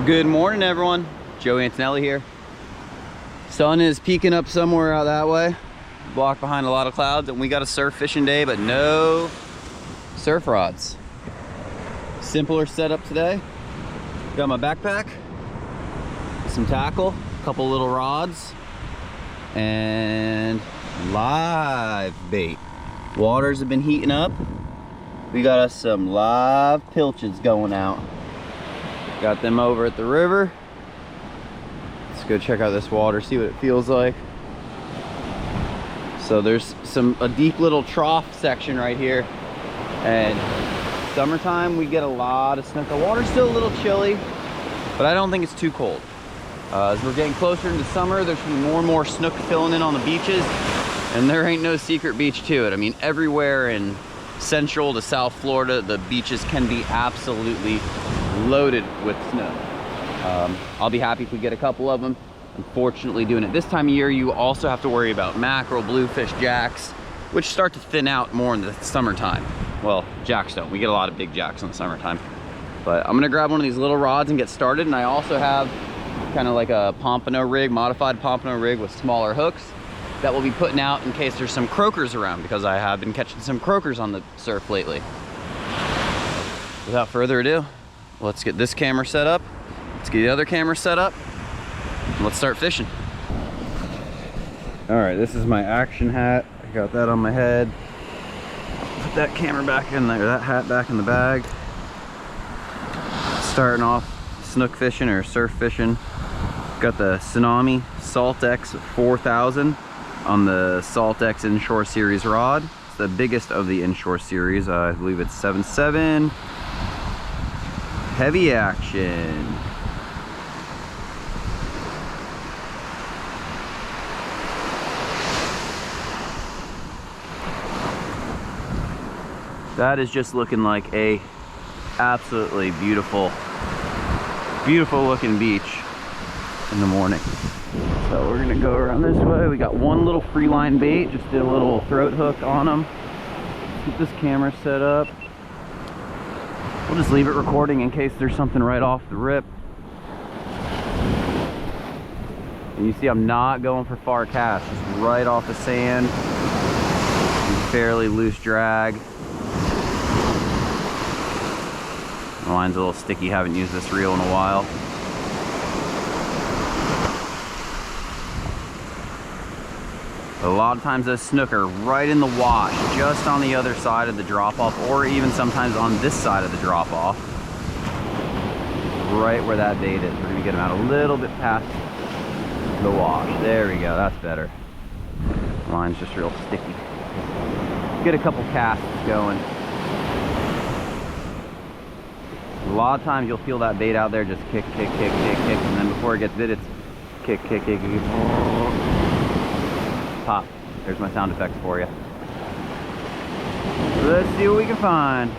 Good morning, everyone. Joe Antonelli here. Sun is peeking up somewhere out that way, blocked behind a lot of clouds, and we got a surf fishing day, but no surf rods. Simpler setup today. Got my backpack, some tackle, a couple little rods, and live bait. Waters have been heating up. We got us some live pilchards going out. Got them over at the river. Let's go check out this water, see what it feels like. So there's a deep little trough section right here, and summertime we get a lot of snook. The water's still a little chilly, but I don't think it's too cold. As we're getting closer into summer, there's gonna be more and more snook filling in on the beaches, and there ain't no secret beach to it. I mean, everywhere in Central to South Florida, the beaches can be absolutely loaded with snook. I'll be happy if we get a couple of them. Unfortunately, doing it this time of year, you also have to worry about mackerel, bluefish, jacks, which start to thin out more in the summertime. Well, jacks don't. We get a lot of big jacks in the summertime. But I'm gonna grab one of these little rods and get started. And I also have kind of like a pompano rig, modified pompano rig with smaller hooks that we'll be putting out in case there's some croakers around, because I have been catching some croakers on the surf lately. Without further ado, let's get this camera set up. Let's get the other camera set up. And let's start fishing. All right, this is my action hat. I got that on my head. Put that camera back in there, that hat back in the bag. Starting off snook fishing or surf fishing. Got the Tsunami Salt X 4000 on the Salt X Inshore Series rod. It's the biggest of the Inshore series. I believe it's 7.7. Heavy action. That is just looking like a absolutely beautiful looking beach in the morning. So we're gonna go around this way. We got one little free line bait, just did a little throat hook on them. Get this camera set up. We'll just leave it recording in case there's something right off the rip. And you see I'm not going for far casts, just right off the sand. Fairly loose drag. The line's a little sticky, haven't used this reel in a while. A lot of times those snook are right in the wash, just on the other side of the drop-off, or even sometimes on this side of the drop-off. Right where that bait is. We're gonna get them out a little bit past the wash. There we go, that's better. The line's just real sticky. Get a couple casts going. A lot of times you'll feel that bait out there just kick, kick, kick, kick, kick, and then before it gets bit, it's kick, kick, kick, kick. Pop. There's my sound effects for you. Let's see what we can find.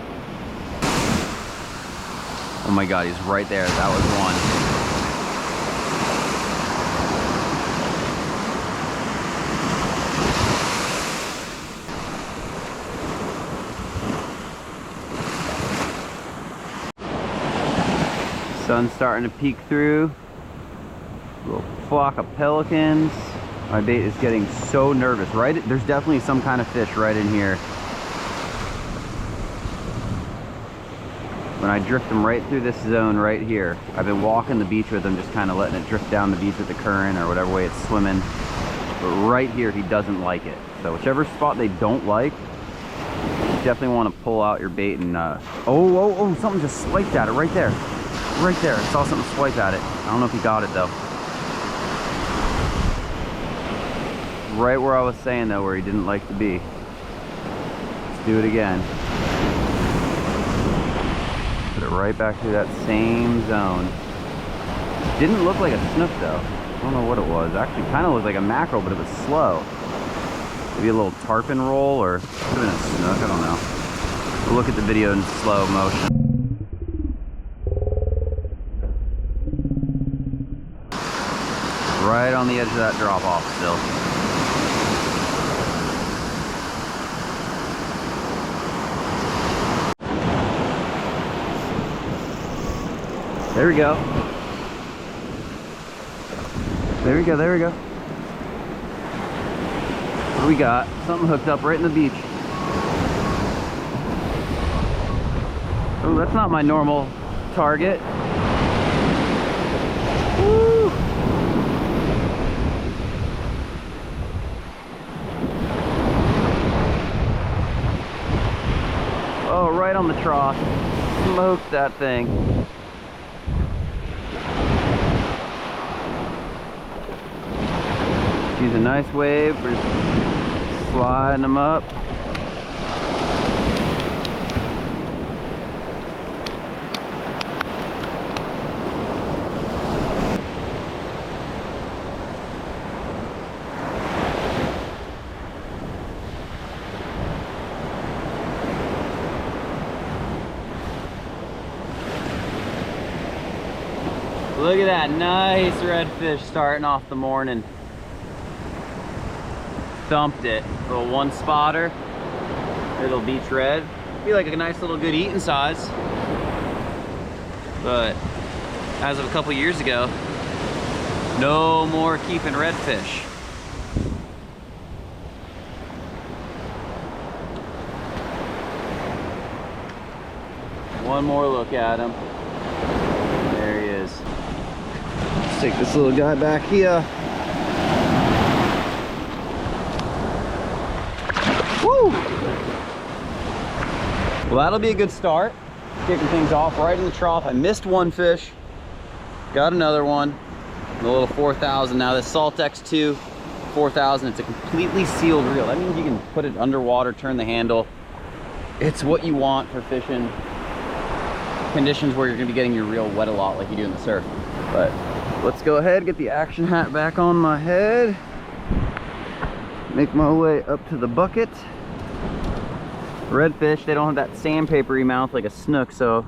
Oh my God, he's right there. That was one. Sun's starting to peek through. A little flock of pelicans. My bait is getting so nervous. Right, there's definitely some kind of fish right in here. When I drift them right through this zone right here, I've been walking the beach with him, just kind of letting it drift down the beach with the current or whatever way it's swimming. But right here, he doesn't like it. So whichever spot they don't like, you definitely want to pull out your bait and, oh, something just swiped at it right there. Right there, I saw something swipe at it. I don't know if he got it though. Right where I was saying though, where he didn't like to be. Let's do it again. Put it right back through that same zone. Didn't look like a snook though. I don't know what it was. Actually kind of looked like a mackerel, but it was slow. Maybe a little tarpon roll, or could have been a snook, I don't know. We'll look at the video in slow motion. Right on the edge of that drop off still. There we go. There we go, there we go. What do we got? Something hooked up right in the beach. Oh, that's not my normal target. Woo! Oh, right on the trough. Smoked that thing. She's a nice wave. We're just sliding them up. Look at that nice redfish starting off the morning. Thumped it. Little one spotter. Little beach red. Be like a nice little good eating size. But as of a couple years ago, no more keeping redfish. One more look at him. There he is. Let's take this little guy back here. Woo! Well, that'll be a good start. Kicking things off right in the trough. I missed one fish. Got another one. The little 4,000. Now this Saltex 2 4,000. It's a completely sealed reel. That means you can put it underwater, turn the handle. It's what you want for fishing conditions where you're going to be getting your reel wet a lot like you do in the surf. But let's go ahead, get the action hat back on my head, make my way up to the bucket. Redfish, they don't have that sandpapery mouth like a snook, so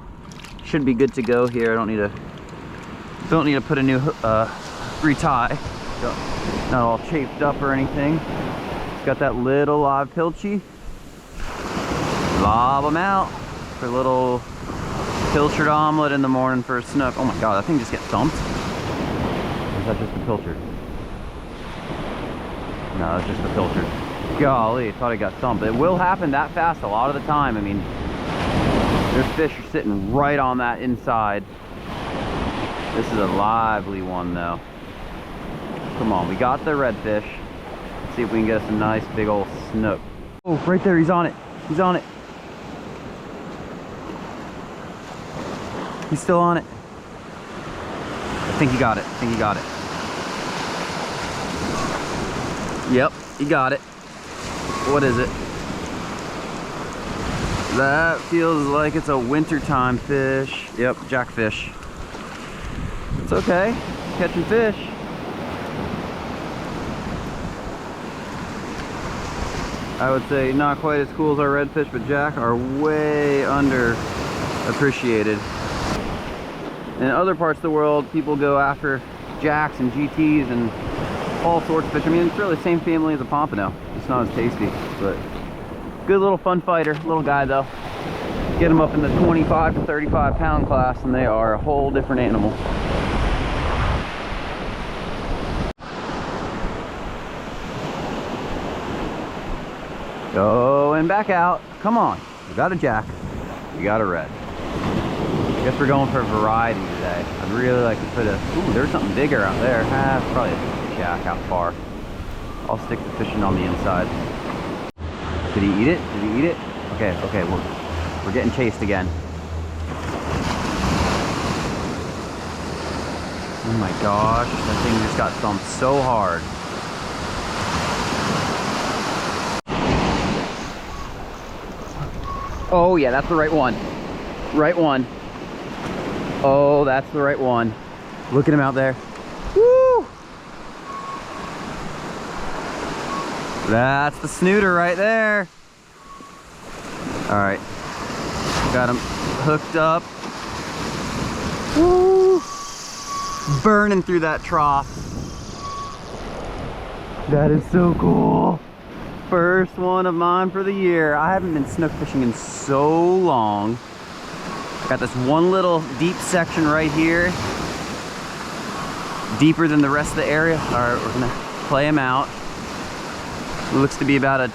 should be good to go here. I don't need to put a new retie. Not all chafed up or anything. It's got that little live pilchy. Lob them out for a little pilchard omelet in the morning for a snook. Oh my god, that thing just get thumped? Or is that just the pilchard? No, it's just the pilchard. Golly, I thought I got thumped. It will happen that fast a lot of the time. I mean, there's fish are sitting right on that inside. This is a lively one though. Come on, we got the redfish. Let's see if we can get us a nice big old snook. Oh, right there, he's on it. He's on it. He's still on it. I think he got it. I think he got it. Yep, he got it. What is it? That feels like it's a wintertime fish. Yep, jackfish. It's okay. Catching fish. I would say not quite as cool as our redfish, but jack are way under appreciated. In other parts of the world, people go after jacks and GTs and all sorts of fish. I mean, it's really the same family as a pompano. It's not as tasty, but good little fun fighter. Little guy though. Get them up in the 25 to 35 pound class and they are a whole different animal. Going back out. Come on. We got a jack. We got a red. Guess we're going for a variety today. I'd really like to put a... Ooh, there's something bigger out there. It's probably a jack out far. I'll stick to fishing on the inside. Did he eat it? Did he eat it? Okay, okay, we're getting chased again. Oh my gosh, that thing just got thumped so hard. Oh yeah, that's the right one. Right one. Oh, that's the right one. Look at him out there. Woo! That's the snooter right there. All right, got him hooked up. Woo! Burning through that trough. That is so cool. First one of mine for the year. I haven't been snook fishing in so long. Got this one little deep section right here. deeper than the rest of the area. All right, we're gonna play him out. It looks to be about a...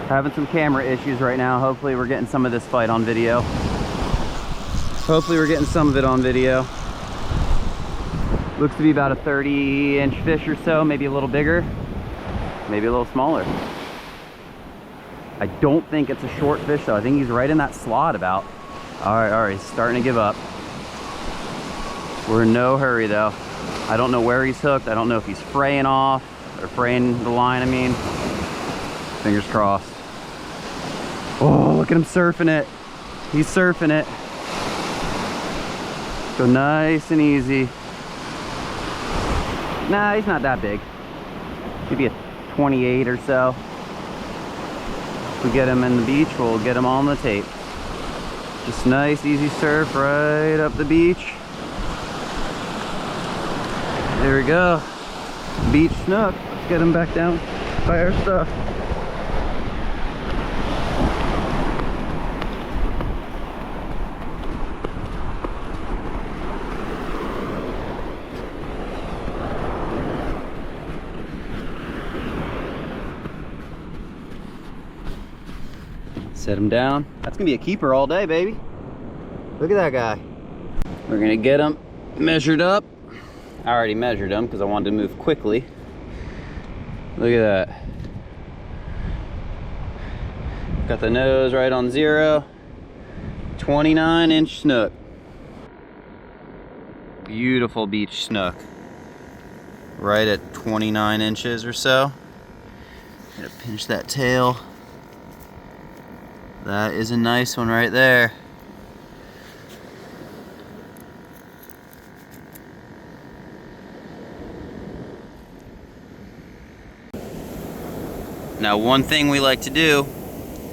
Having some camera issues right now. Hopefully we're getting some of this fight on video. Hopefully we're getting some of it on video. Looks to be about a 30-inch fish or so, maybe a little bigger, maybe a little smaller. I don't think it's a short fish though. I think he's right in that slot about. All right, he's starting to give up. We're in no hurry though. I don't know where he's hooked. I don't know if he's fraying off or fraying the line, I mean. Fingers crossed. Oh, look at him surfing it. He's surfing it. Go nice and easy. Nah, he's not that big. Maybe a 28 or so. If we get him in the beach, we'll get him on the tape. Just nice, easy surf right up the beach. There we go. Beach snook. Let's get him back down by our stuff. Set him down. That's gonna be a keeper all day, baby. Look at that guy. We're gonna get him measured up. I already measured him because I wanted to move quickly. Look at that. Got the nose right on 0. 29-inch snook. Beautiful beach snook. Right at 29 inches or so. Gonna pinch that tail. That is a nice one right there. Now, one thing we like to do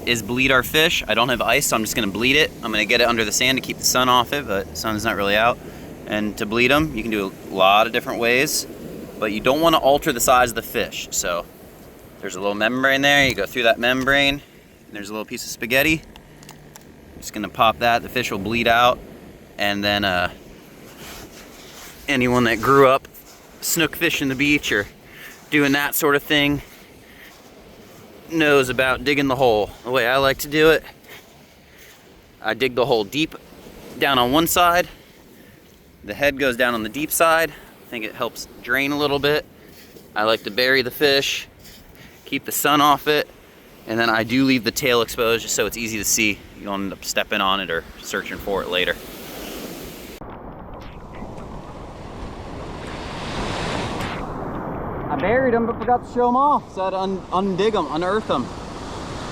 is bleed our fish. I don't have ice, so I'm just gonna bleed it. I'm gonna get it under the sand to keep the sun off it, but the sun's not really out. And to bleed them, you can do a lot of different ways, but you don't wanna alter the size of the fish. So there's a little membrane there. You go through that membrane, and there's a little piece of spaghetti. I'm just gonna pop that. The fish will bleed out, and then anyone that grew up snook fishing the beach or doing that sort of thing knows about digging the hole. The way I like to do it, I dig the hole deep down on one side. The head goes down on the deep side. I think it helps drain a little bit. I like to bury the fish, keep the sun off it, and then I do leave the tail exposed just so it's easy to see. You don't end up stepping on it or searching for it later. I buried them but forgot to show them off, so I had to undig them, unearth them.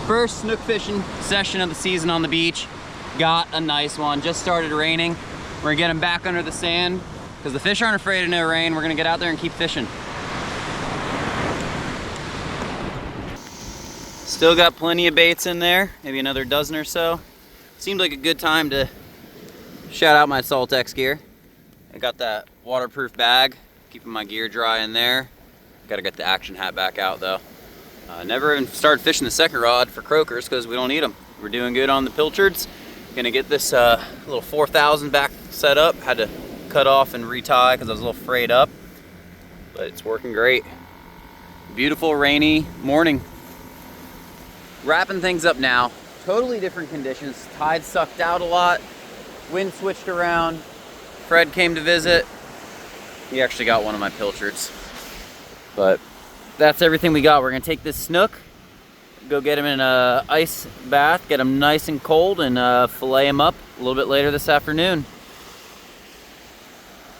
First snook fishing session of the season on the beach. Got a nice one. Just started raining. We're gonna get them back under the sand because the fish aren't afraid of no rain. We're gonna get out there and keep fishing. Still got plenty of baits in there, maybe another dozen or so. Seemed like a good time to shout out my Saltex gear. I got that waterproof bag, keeping my gear dry in there. Gotta get the action hat back out though. Never even started fishing the second rod for croakers because we don't need them. We're doing good on the pilchards. Gonna get this little 4000 back set up. Had to cut off and retie because I was a little frayed up, but it's working great. Beautiful rainy morning. Wrapping things up now. Totally different conditions. Tide sucked out a lot. Wind switched around. Fred came to visit. He actually got one of my pilchards. But that's everything we got. We're gonna take this snook, go get him in an ice bath, get him nice and cold, and fillet him up a little bit later this afternoon.